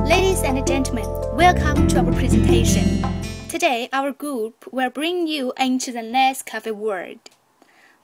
Ladies and gentlemen, welcome to our presentation. Today, our group will bring you into the Nescafe world.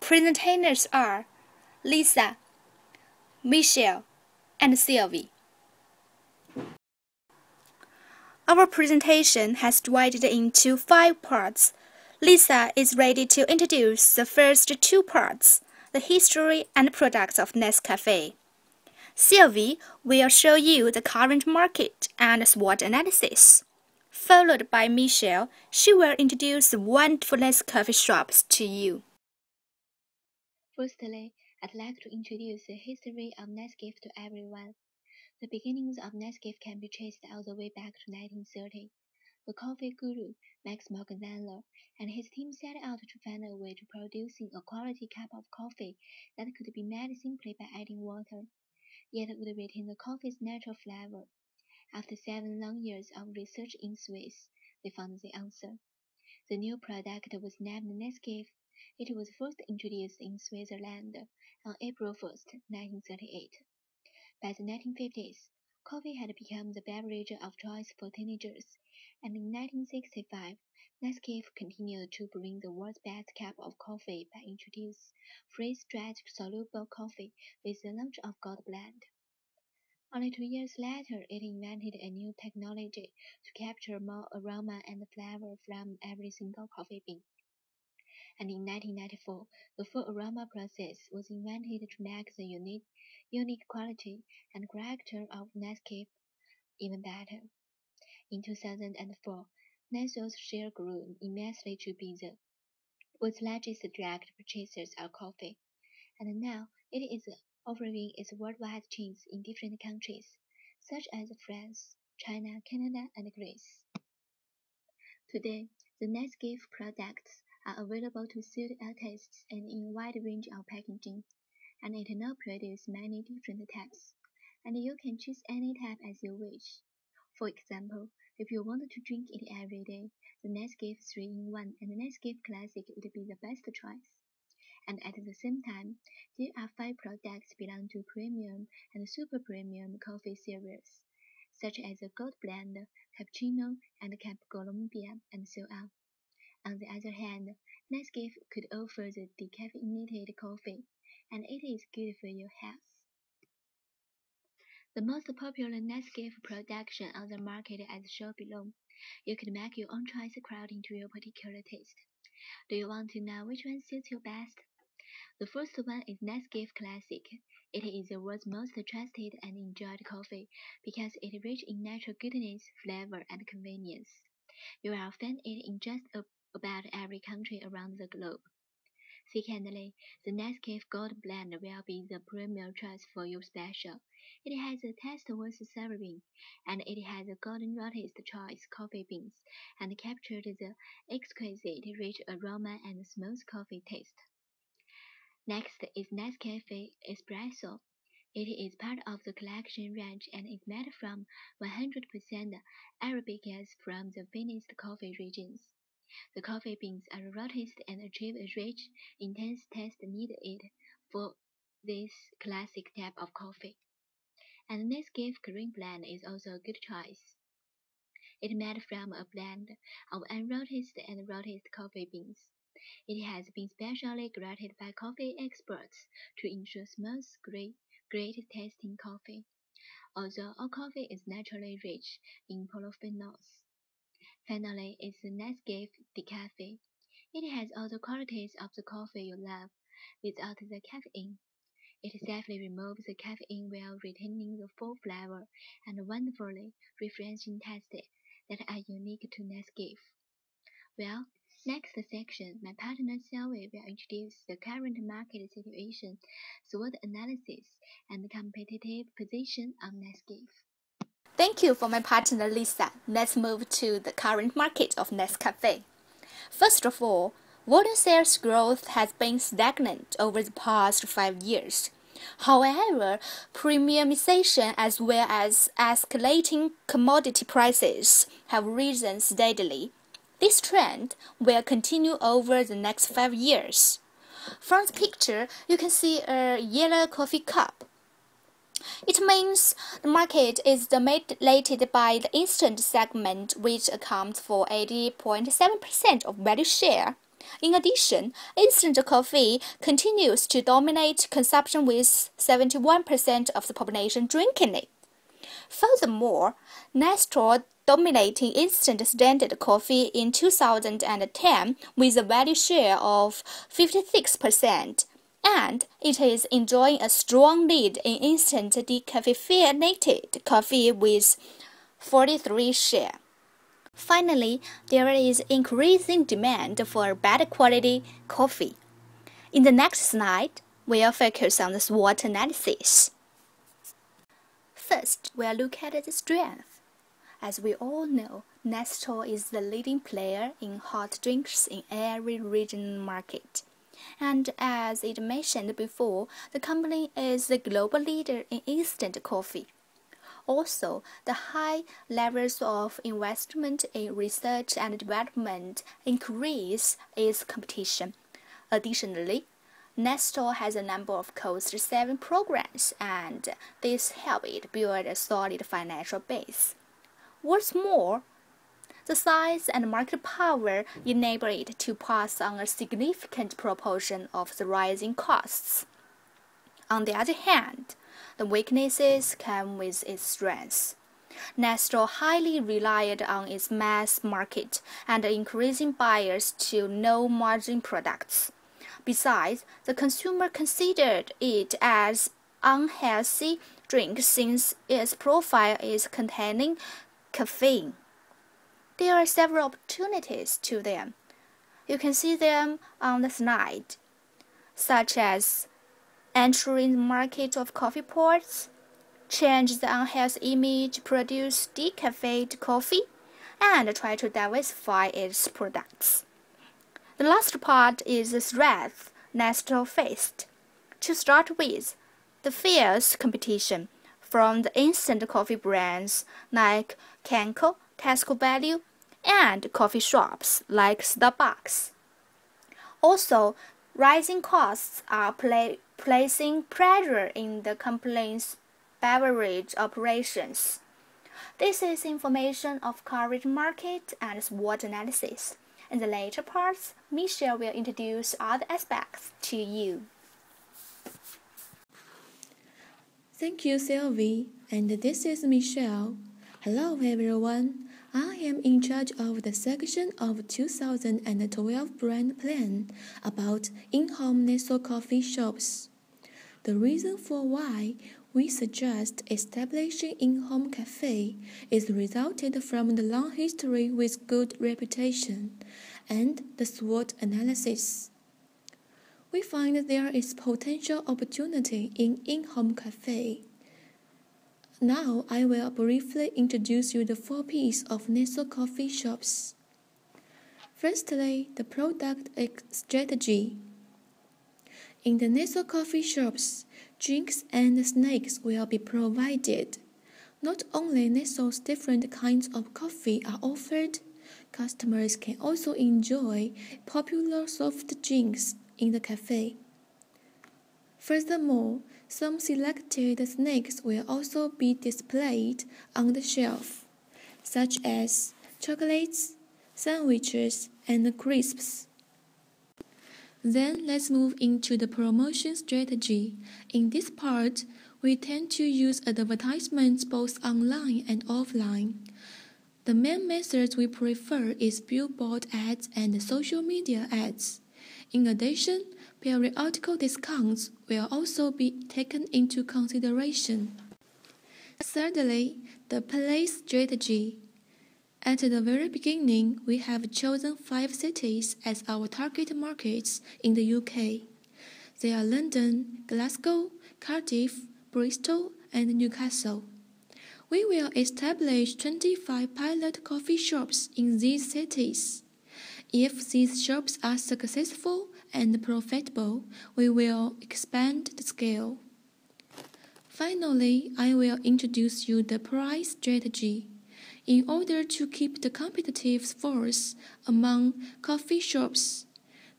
Presenters are Lisa, Michelle, and Sylvie. Our presentation has divided into 5 parts. Lisa is ready to introduce the first 2 parts, the history and products of Nescafe. Sylvie will show you the current market and SWOT analysis. Followed by Michelle, she will introduce the wonderful Nescafe shops to you. Firstly, I'd like to introduce the history of Nescafe to everyone. The beginnings of Nescafe can be traced all the way back to 1930. The coffee guru, Max Morgenthaler, and his team set out to find a way to producing a quality cup of coffee that could be made simply by adding water, yet would retain the coffee's natural flavor. After 7 long years of research in Swiss, they found the answer. The new product was named Nescafe. It was first introduced in Switzerland on April 1, 1938. By the 1950s, coffee had become the beverage of choice for teenagers, and in 1965, Nescafe continued to bring the world's best cup of coffee by introducing freeze-dried soluble coffee with the launch of Gold Blend. Only 2 years later, it invented a new technology to capture more aroma and flavor from every single coffee bean. And in 1994, the full aroma process was invented to make the unique quality and character of Nescafe even better. In 2004, Nescafe's share grew immensely to be the world's largest direct purchasers of coffee, and now it is offering its worldwide chains in different countries, such as France, China, Canada, and Greece. Today, the Nescafe products are available to suit our tastes and in a wide range of packaging, and it now produces many different types, and you can choose any type as you wish. For example, if you want to drink it every day, the Nescafe 3-in-1 and the Nescafe Classic would be the best choice. And at the same time, there are 5 products belong to premium and super premium coffee series, such as the Gold Blend, Cappuccino, and Cap Colombia, and so on. On the other hand, Nescafe could offer the decaffeinated coffee, and it is good for your health. The most popular Nescafe production on the market is shown below. You can make your own choice according to your particular taste. Do you want to know which one suits you best? The first one is Nescafe Classic. It is the world's most trusted and enjoyed coffee because it is rich in natural goodness, flavor, and convenience. You will find it in just about every country around the globe. Secondly, the Nescafe Gold Blend will be the premier choice for your special. It has a taste worth savoring, and it has a golden roasted choice coffee beans and captured the exquisite rich aroma and smooth coffee taste. Next is Nescafe Espresso. It is part of the collection range and is made from 100% Arabicas from the finest coffee regions. The coffee beans are roasted and achieve a rich, intense taste needed for this classic type of coffee. And Nescafe Green Blend is also a good choice. It is made from a blend of unroasted and roasted coffee beans. It has been specially graded by coffee experts to ensure smooth, great-tasting coffee, although all coffee is naturally rich in polyphenols. Finally is the Nescafe Decaf. It has all the qualities of the coffee you love, without the caffeine. It safely removes the caffeine while retaining the full flavor and wonderfully refreshing taste that are unique to Nescafe. Well, next section, my partner Sylvie will introduce the current market situation, SWOT analysis, and competitive position of Nescafe. Thank you for my partner Lisa. Let's move to the current market of Nescafe. First of all, volume sales growth has been stagnant over the past 5 years. However, premiumization as well as escalating commodity prices have risen steadily. This trend will continue over the next 5 years. From the picture, you can see a yellow coffee cup. It means the market is dominated by the instant segment, which accounts for 80.7% of value share. In addition, instant coffee continues to dominate consumption with 71% of the population drinking it. Furthermore, Nestle dominating instant standard coffee in 2010 with a value share of 56%, and it is enjoying a strong lead in instant decaffeinated coffee with 43% share. Finally, there is increasing demand for better quality coffee. In the next slide, we'll focus on the SWOT analysis. First, we'll look at the strength. As we all know, Nestle is the leading player in hot drinks in every regional market. And as it mentioned before, the company is the global leader in instant coffee. Also, the high levels of investment in research and development increase its competition. Additionally, Nestle has a number of cost-saving programs, and this help it build a solid financial base. What's more, the size and market power enable it to pass on a significant proportion of the rising costs. On the other hand, the weaknesses come with its strengths. Nestle highly relied on its mass market and increasing buyers to low-margin products. Besides, the consumer considered it as unhealthy drink since its profile is containing caffeine. There are several opportunities to them. You can see them on the slide, such as entering the market of coffee pods, change the unhealthy image, produce decaffeinated coffee, and try to diversify its products. The last part is the threat Nestle faced. To start with, the fierce competition from the instant coffee brands like Kenco, Tesco Value, and coffee shops like Starbucks. Also, rising costs are placing pressure in the company's beverage operations. This is information of current market and SWOT analysis. In the later parts, Michelle will introduce other aspects to you. Thank you, Sylvie. And this is Michelle. Hello, everyone. I am in charge of the section of 2012 brand plan about in-home Nestle coffee shops. The reason for why we suggest establishing in-home cafe is resulted from the long history with good reputation and the SWOT analysis. We find there is potential opportunity in in-home cafe. Now I will briefly introduce you the 4 P's of Nestle coffee shops. Firstly, the product strategy. In the Nestle coffee shops, drinks and snacks will be provided. Not only Nestle's different kinds of coffee are offered, customers can also enjoy popular soft drinks in the cafe. Furthermore, some selected snacks will also be displayed on the shelf, such as chocolates, sandwiches, and crisps. Then let's move into the promotion strategy. In this part, we tend to use advertisements both online and offline. The main methods we prefer is billboard ads and social media ads. In addition, periodical discounts will also be taken into consideration. Thirdly, the place strategy. At the very beginning, we have chosen 5 cities as our target markets in the UK. They are London, Glasgow, Cardiff, Bristol, and Newcastle. We will establish 25 pilot coffee shops in these cities. If these shops are successful and profitable, we will expand the scale. Finally, I will introduce you the price strategy. In order to keep the competitive force among coffee shops,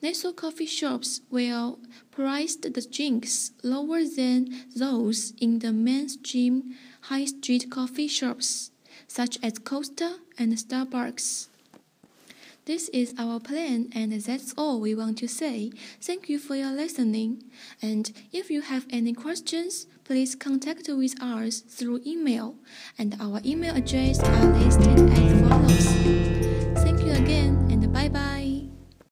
Nestle coffee shops will price the drinks lower than those in the mainstream high street coffee shops, such as Costa and Starbucks. This is our plan, and that's all we want to say. Thank you for your listening. And if you have any questions, please contact with us through email, and our email address are listed as follows. Thank you again.